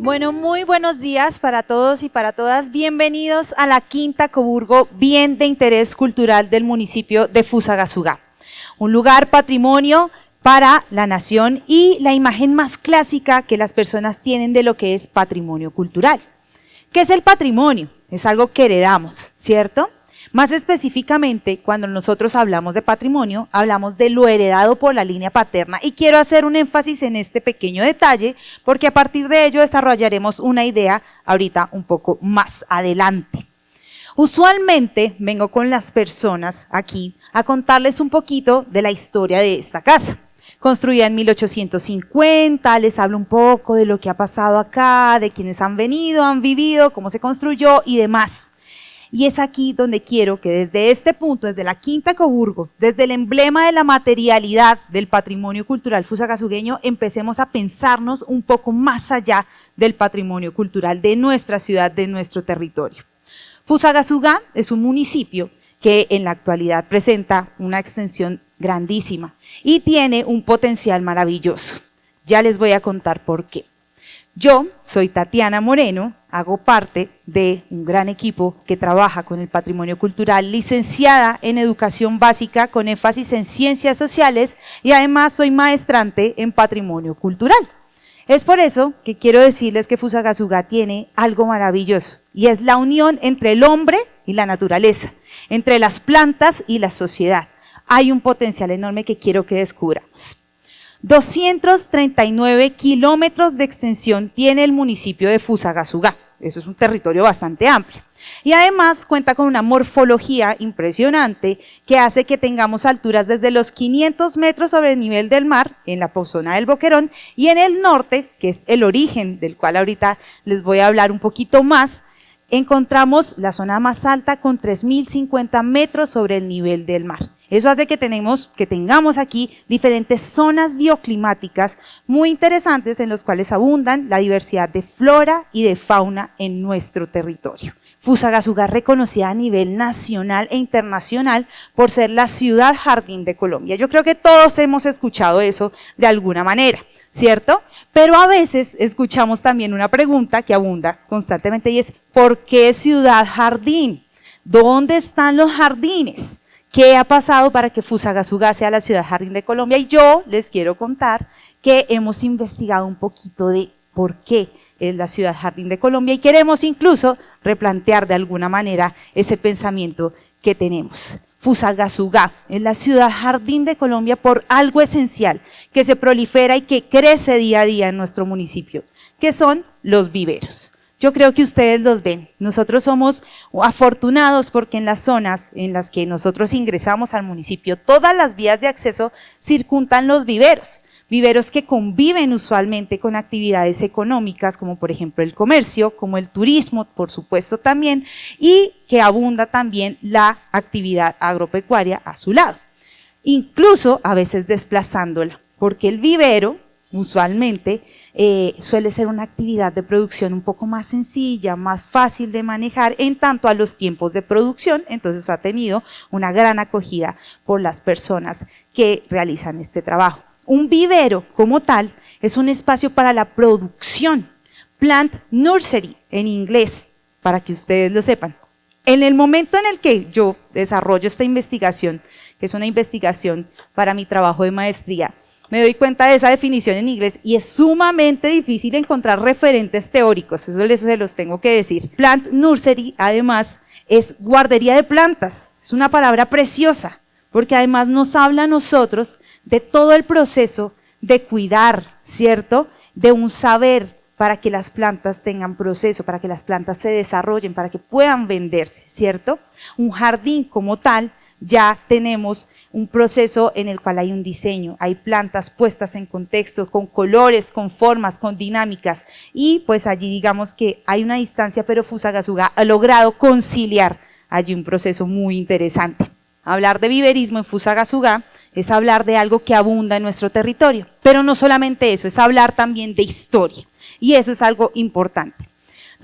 Bueno, muy buenos días para todos y para todas. Bienvenidos a la Quinta Coburgo, bien de interés cultural del municipio de Fusagasugá. Un lugar patrimonio para la nación y la imagen más clásica que las personas tienen de lo que es patrimonio cultural. ¿Qué es el patrimonio? Es algo que heredamos, ¿cierto? Más específicamente, cuando nosotros hablamos de patrimonio, hablamos de lo heredado por la línea paterna y quiero hacer un énfasis en este pequeño detalle porque a partir de ello desarrollaremos una idea ahorita un poco más adelante. Usualmente vengo con las personas aquí a contarles un poquito de la historia de esta casa. Construida en 1850, les hablo un poco de lo que ha pasado acá, de quienes han venido, han vivido, cómo se construyó y demás. Y es aquí donde quiero que desde este punto, desde la Quinta Coburgo, desde el emblema de la materialidad del patrimonio cultural fusagasugueño, empecemos a pensarnos un poco más allá del patrimonio cultural de nuestra ciudad, de nuestro territorio. Fusagasugá es un municipio que en la actualidad presenta una extensión grandísima y tiene un potencial maravilloso. Ya les voy a contar por qué. Yo soy Tatiana Moreno, hago parte de un gran equipo que trabaja con el patrimonio cultural, licenciada en educación básica con énfasis en ciencias sociales y además soy maestrante en patrimonio cultural. Es por eso que quiero decirles que Fusagasugá tiene algo maravilloso y es la unión entre el hombre y la naturaleza, entre las plantas y la sociedad. Hay un potencial enorme que quiero que descubramos. 239 kilómetros de extensión tiene el municipio de Fusagasugá. Eso es un territorio bastante amplio. Y además cuenta con una morfología impresionante que hace que tengamos alturas desde los 500 metros sobre el nivel del mar en la zona del Boquerón y en el norte, que es el origen del cual ahorita les voy a hablar un poquito más, encontramos la zona más alta con 3.050 metros sobre el nivel del mar. Eso hace que tengamos aquí diferentes zonas bioclimáticas muy interesantes en las cuales abundan la diversidad de flora y de fauna en nuestro territorio. Fusagasugá es reconocida a nivel nacional e internacional por ser la ciudad jardín de Colombia. Yo creo que todos hemos escuchado eso de alguna manera, ¿cierto? Pero a veces escuchamos también una pregunta que abunda constantemente y es ¿por qué ciudad jardín? ¿Dónde están los jardines? ¿Qué ha pasado para que Fusagasugá sea la ciudad jardín de Colombia? Y yo les quiero contar que hemos investigado un poquito de por qué es la ciudad jardín de Colombia y queremos incluso replantear de alguna manera ese pensamiento que tenemos. Fusagasugá es la ciudad jardín de Colombia por algo esencial que se prolifera y que crece día a día en nuestro municipio, que son los viveros. Yo creo que ustedes los ven. Nosotros somos afortunados porque en las zonas en las que nosotros ingresamos al municipio, todas las vías de acceso circundan los viveros. Viveros que conviven usualmente con actividades económicas, como por ejemplo el comercio, como el turismo, por supuesto también, y que abunda también la actividad agropecuaria a su lado. Incluso a veces desplazándola, porque el vivero usualmente suele ser una actividad de producción un poco más sencilla, más fácil de manejar en tanto a los tiempos de producción, entonces ha tenido una gran acogida por las personas que realizan este trabajo. Un vivero como tal es un espacio para la producción, plant nursery en inglés, para que ustedes lo sepan. En el momento en el que yo desarrollo esta investigación, que es una investigación para mi trabajo de maestría, me doy cuenta de esa definición en inglés y es sumamente difícil encontrar referentes teóricos, eso se los tengo que decir. Plant nursery, además, es guardería de plantas, es una palabra preciosa, porque además nos habla a nosotros de todo el proceso de cuidar, ¿cierto? De un saber para que las plantas tengan proceso, para que las plantas se desarrollen, para que puedan venderse, ¿cierto? Un jardín como tal, ya tenemos un proceso en el cual hay un diseño, hay plantas puestas en contexto, con colores, con formas, con dinámicas y pues allí digamos que hay una distancia, pero Fusagasugá ha logrado conciliar allí un proceso muy interesante. Hablar de viverismo en Fusagasugá es hablar de algo que abunda en nuestro territorio, pero no solamente eso, es hablar también de historia y eso es algo importante.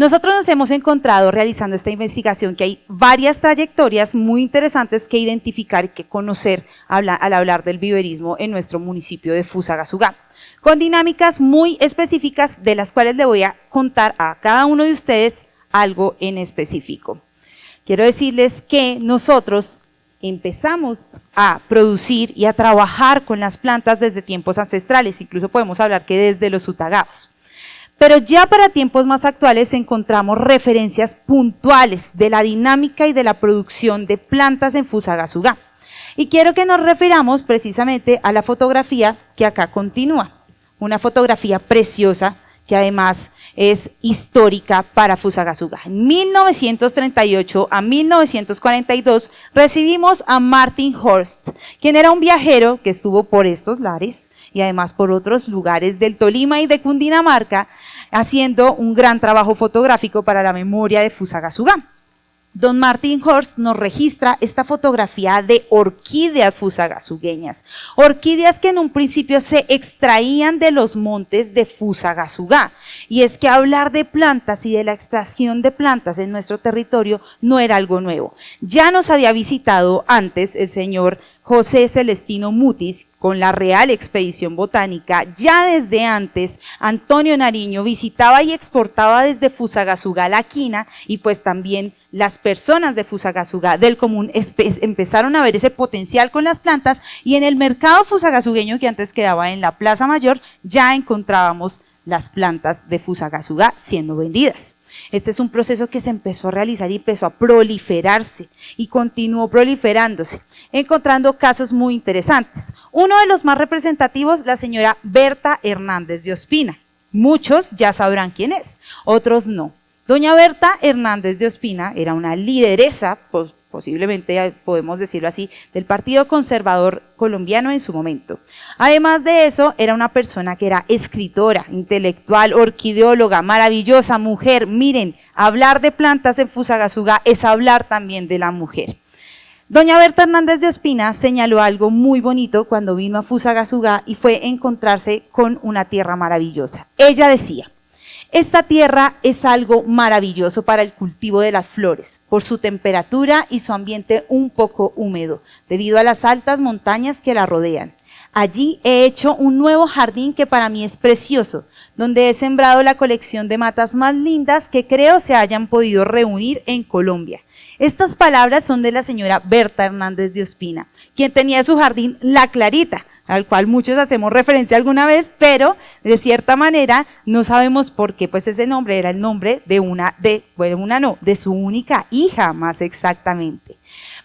Nosotros nos hemos encontrado realizando esta investigación que hay varias trayectorias muy interesantes que identificar y que conocer al hablar del viverismo en nuestro municipio de Fusagasugá, con dinámicas muy específicas de las cuales le voy a contar a cada uno de ustedes algo en específico. Quiero decirles que nosotros empezamos a producir y a trabajar con las plantas desde tiempos ancestrales, incluso podemos hablar que desde los Utagaos. Pero ya para tiempos más actuales encontramos referencias puntuales de la dinámica y de la producción de plantas en Fusagasugá. Y quiero que nos refiramos precisamente a la fotografía que acá continúa, una fotografía preciosa que además es histórica para Fusagasugá. En 1938 a 1942 recibimos a Martin Horst, quien era un viajero que estuvo por estos lares y además por otros lugares del Tolima y de Cundinamarca, haciendo un gran trabajo fotográfico para la memoria de Fusagasugá. Don Martin Horst nos registra esta fotografía de orquídeas fusagasugueñas, orquídeas que en un principio se extraían de los montes de Fusagasugá. Y es que hablar de plantas y de la extracción de plantas en nuestro territorio no era algo nuevo. Ya nos había visitado antes el señor José Celestino Mutis con la Real Expedición Botánica. Ya desde antes Antonio Nariño visitaba y exportaba desde Fusagasugá la quina, y pues también las personas de Fusagasugá del común empezaron a ver ese potencial con las plantas, y en el mercado fusagasugueño, que antes quedaba en la Plaza Mayor, ya encontrábamos las plantas de Fusagasugá siendo vendidas. Este es un proceso que se empezó a realizar y empezó a proliferarse y continuó proliferándose, encontrando casos muy interesantes. Uno de los más representativos, la señora Berta Hernández de Ospina. Muchos ya sabrán quién es, otros no. Doña Berta Hernández de Ospina era una lideresa, posiblemente podemos decirlo así, del Partido Conservador Colombiano en su momento. Además de eso, era una persona que era escritora, intelectual, orquideóloga, maravillosa mujer. Miren, hablar de plantas en Fusagasugá es hablar también de la mujer. Doña Berta Hernández de Ospina señaló algo muy bonito cuando vino a Fusagasugá y fue encontrarse con una tierra maravillosa. Ella decía: esta tierra es algo maravilloso para el cultivo de las flores, por su temperatura y su ambiente un poco húmedo, debido a las altas montañas que la rodean. Allí he hecho un nuevo jardín que para mí es precioso, donde he sembrado la colección de matas más lindas que creo se hayan podido reunir en Colombia. Estas palabras son de la señora Berta Hernández de Ospina, quien tenía su jardín La Clarita, al cual muchos hacemos referencia alguna vez, pero de cierta manera no sabemos por qué, pues ese nombre era el nombre de su única hija, más exactamente.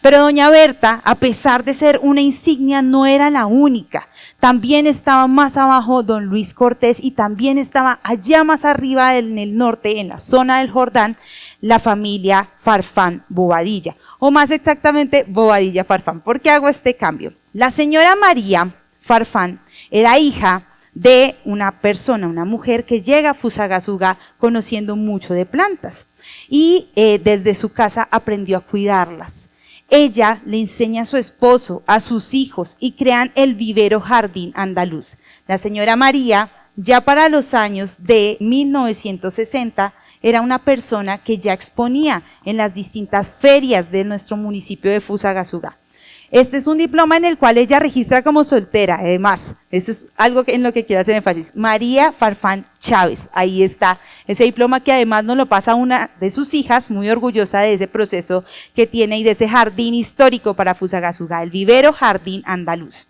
Pero doña Berta, a pesar de ser una insignia, no era la única. También estaba más abajo don Luis Cortés, y también estaba allá más arriba en el norte, en la zona del Jordán, la familia Farfán Bobadilla, o más exactamente Bobadilla Farfán. ¿Por qué hago este cambio? La señora María Farfán era hija de una persona, una mujer que llega a Fusagasugá conociendo mucho de plantas, y desde su casa aprendió a cuidarlas. Ella le enseña a su esposo, a sus hijos, y crean el vivero Jardín Andaluz. La señora María, ya para los años de 1960, era una persona que ya exponía en las distintas ferias de nuestro municipio de Fusagasugá. Este es un diploma en el cual ella registra como soltera, además, eso es algo en lo que quiero hacer énfasis, María Farfán Chávez, ahí está ese diploma, que además nos lo pasa una de sus hijas, muy orgullosa de ese proceso que tiene y de ese jardín histórico para Fusagasugá, el vivero Jardín Andaluz.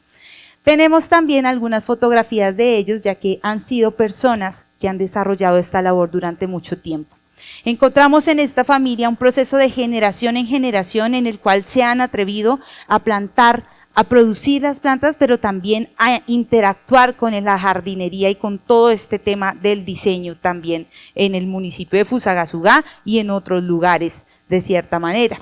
Tenemos también algunas fotografías de ellos, ya que han sido personas que han desarrollado esta labor durante mucho tiempo. Encontramos en esta familia un proceso de generación en generación en el cual se han atrevido a plantar, a producir las plantas, pero también a interactuar con la jardinería y con todo este tema del diseño también en el municipio de Fusagasugá y en otros lugares de cierta manera.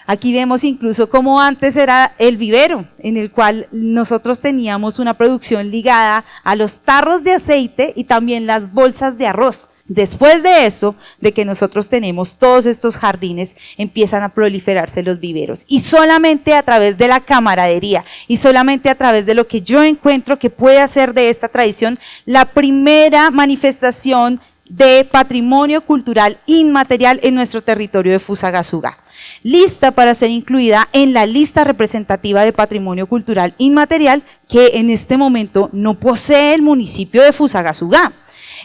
Aquí vemos incluso cómo antes era el vivero, en el cual nosotros teníamos una producción ligada a los tarros de aceite y también las bolsas de arroz. Después de eso, de que nosotros tenemos todos estos jardines, empiezan a proliferarse los viveros, y solamente a través de la camaradería y solamente a través de lo que yo encuentro que puede hacer de esta tradición la primera manifestación de patrimonio cultural inmaterial en nuestro territorio de Fusagasugá. Lista para ser incluida en la lista representativa de patrimonio cultural inmaterial que en este momento no posee el municipio de Fusagasugá.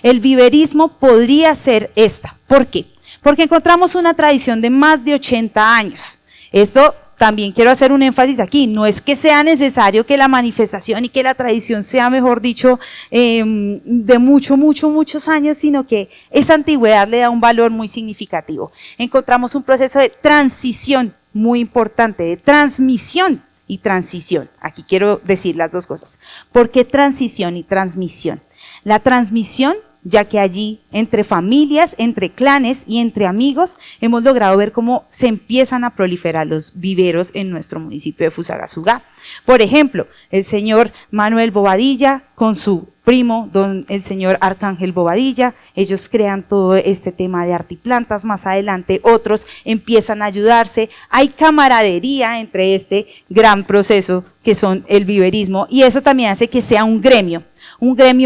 El viverismo podría ser esta. ¿Por qué? Porque encontramos una tradición de más de 80 años. Esto también quiero hacer un énfasis aquí, no es que sea necesario que la manifestación y que la tradición sea, mejor dicho, de muchos años, sino que esa antigüedad le da un valor muy significativo. Encontramos un proceso de transición muy importante, de transmisión y transición. Aquí quiero decir las dos cosas. ¿Por qué transición y transmisión? La transmisión, ya que allí entre familias, entre clanes y entre amigos hemos logrado ver cómo se empiezan a proliferar los viveros en nuestro municipio de Fusagasugá. Por ejemplo, el señor Manuel Bobadilla con su primo, el señor Arcángel Bobadilla, ellos crean todo este tema de arte y plantas, más adelante otros empiezan a ayudarse, hay camaradería entre este gran proceso que son el viverismo y eso también hace que sea un gremio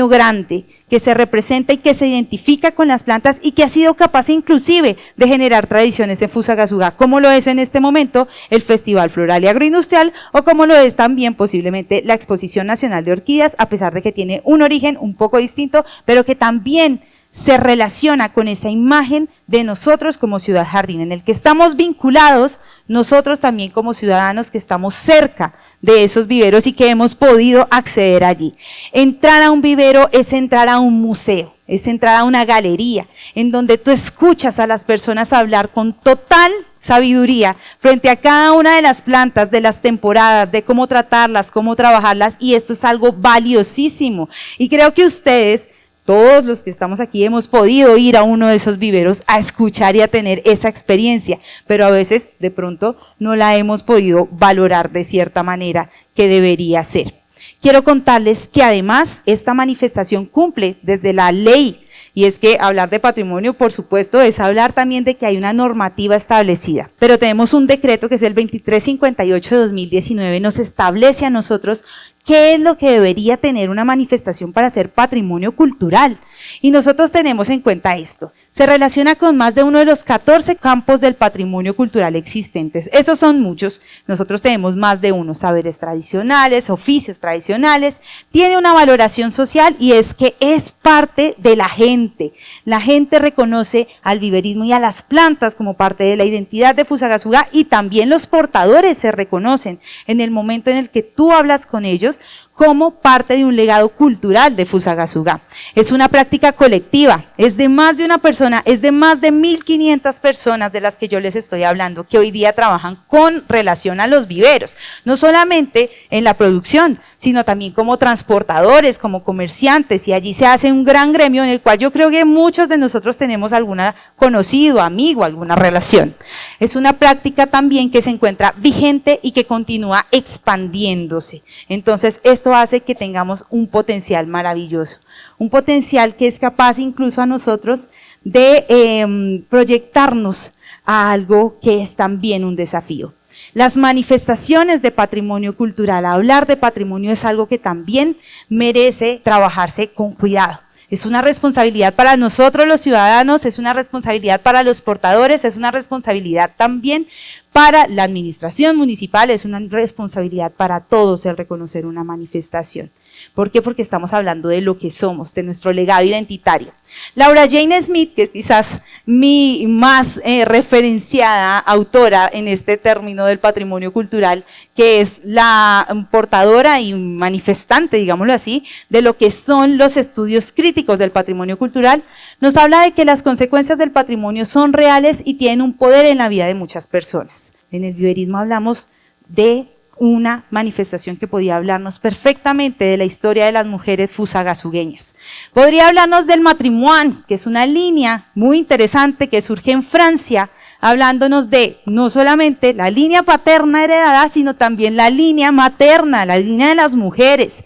grande, que se representa y que se identifica con las plantas y que ha sido capaz inclusive de generar tradiciones en Fusagasugá, como lo es en este momento el Festival Floral y Agroindustrial o como lo es también posiblemente la Exposición Nacional de Orquídeas, a pesar de que tiene un origen un poco distinto, pero que también se relaciona con esa imagen de nosotros como ciudad jardín, en el que estamos vinculados nosotros también como ciudadanos que estamos cerca de esos viveros y que hemos podido acceder allí. Entrar a un vivero es entrar a un museo, es entrar a una galería, en donde tú escuchas a las personas hablar con total sabiduría frente a cada una de las plantas, de las temporadas, de cómo tratarlas, cómo trabajarlas, y esto es algo valiosísimo. Y creo que ustedes, todos los que estamos aquí, hemos podido ir a uno de esos viveros a escuchar y a tener esa experiencia, pero a veces de pronto no la hemos podido valorar de cierta manera que debería ser. Quiero contarles que además esta manifestación cumple desde la ley, y es que hablar de patrimonio, por supuesto, es hablar también de que hay una normativa establecida, pero tenemos un decreto que es el 2358 de 2019, nos establece a nosotros qué es lo que debería tener una manifestación para ser patrimonio cultural. Y nosotros tenemos en cuenta esto. Se relaciona con más de uno de los 14 campos del patrimonio cultural existentes. Esos son muchos. Nosotros tenemos más de uno. Saberes tradicionales, oficios tradicionales. Tiene una valoración social y es que es parte de la gente. La gente reconoce al viverismo y a las plantas como parte de la identidad de Fusagasugá y también los portadores se reconocen en el momento en el que tú hablas con ellos como parte de un legado cultural de Fusagasugá. Es una práctica colectiva, es de más de una persona, es de más de 1.500 personas de las que yo les estoy hablando, que hoy día trabajan con relación a los viveros, no solamente en la producción, sino también como transportadores, como comerciantes, y allí se hace un gran gremio en el cual yo creo que muchos de nosotros tenemos alguna conocido, amigo, alguna relación. Es una práctica también que se encuentra vigente y que continúa expandiéndose. Entonces, esto hace que tengamos un potencial maravilloso, un potencial que es capaz incluso a nosotros de proyectarnos a algo que es también un desafío. Las manifestaciones de patrimonio cultural, hablar de patrimonio es algo que también merece trabajarse con cuidado. Es una responsabilidad para nosotros los ciudadanos, es una responsabilidad para los portadores, es una responsabilidad también para la administración municipal, es una responsabilidad para todos el reconocer una manifestación. ¿Por qué? Porque estamos hablando de lo que somos, de nuestro legado identitario. Laura Jane Smith, que es quizás mi más referenciada autora en este término del patrimonio cultural, que es la portadora y manifestante, digámoslo así, de lo que son los estudios críticos del patrimonio cultural, nos habla de que las consecuencias del patrimonio son reales y tienen un poder en la vida de muchas personas. En el viverismo hablamos de una manifestación que podía hablarnos perfectamente de la historia de las mujeres fusagasugueñas. Podría hablarnos del matrimoine, que es una línea muy interesante que surge en Francia, hablándonos de no solamente la línea paterna heredada, sino también la línea materna, la línea de las mujeres.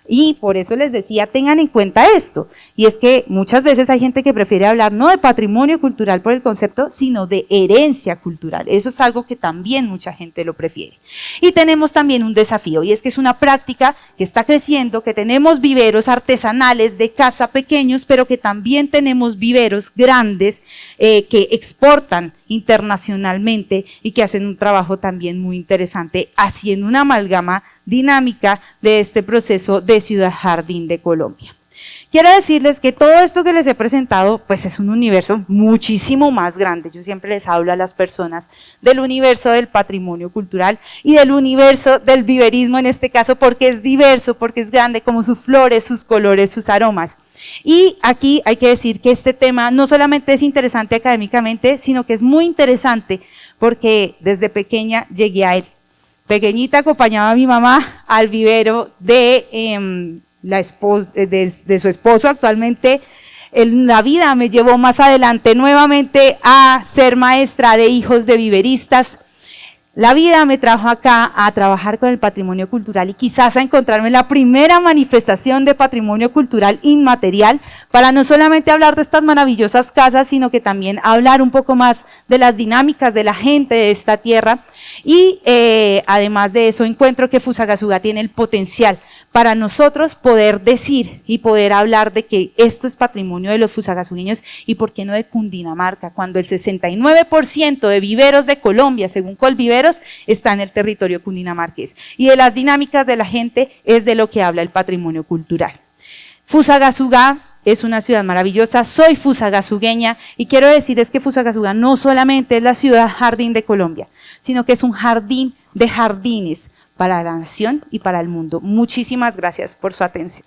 Y por eso les decía, tengan en cuenta esto, y es que muchas veces hay gente que prefiere hablar no de patrimonio cultural por el concepto, sino de herencia cultural. Eso es algo que también mucha gente lo prefiere. Y tenemos también un desafío, y es que es una práctica que está creciendo, que tenemos viveros artesanales de caza pequeños, pero que también tenemos viveros grandes que exportan internacionalmente y que hacen un trabajo también muy interesante, haciendo una amalgama dinámica de este proceso de Ciudad Jardín de Colombia. Quiero decirles que todo esto que les he presentado, pues es un universo muchísimo más grande. Yo siempre les hablo a las personas del universo del patrimonio cultural y del universo del viverismo en este caso, porque es diverso, porque es grande, como sus flores, sus colores, sus aromas. Y aquí hay que decir que este tema no solamente es interesante académicamente, sino que es muy interesante porque desde pequeña llegué a él. Pequeñita acompañaba a mi mamá al vivero de su esposo. Actualmente en la vida me llevó más adelante nuevamente a ser maestra de hijos de viveristas. La vida me trajo acá a trabajar con el patrimonio cultural y quizás a encontrarme la primera manifestación de patrimonio cultural inmaterial para no solamente hablar de estas maravillosas casas, sino que también hablar un poco más de las dinámicas de la gente de esta tierra. Y además de eso, encuentro que Fusagasugá tiene el potencial para nosotros poder decir y poder hablar de que esto es patrimonio de los fusagasugueños y por qué no de Cundinamarca, cuando el 69% de viveros de Colombia, según Colviveros, está en el territorio cundinamarqués. Y de las dinámicas de la gente es de lo que habla el patrimonio cultural. Fusagasugá es una ciudad maravillosa, soy fusagasugueña y quiero decirles que Fusagasugá no solamente es la ciudad jardín de Colombia, sino que es un jardín de jardines para la nación y para el mundo. Muchísimas gracias por su atención.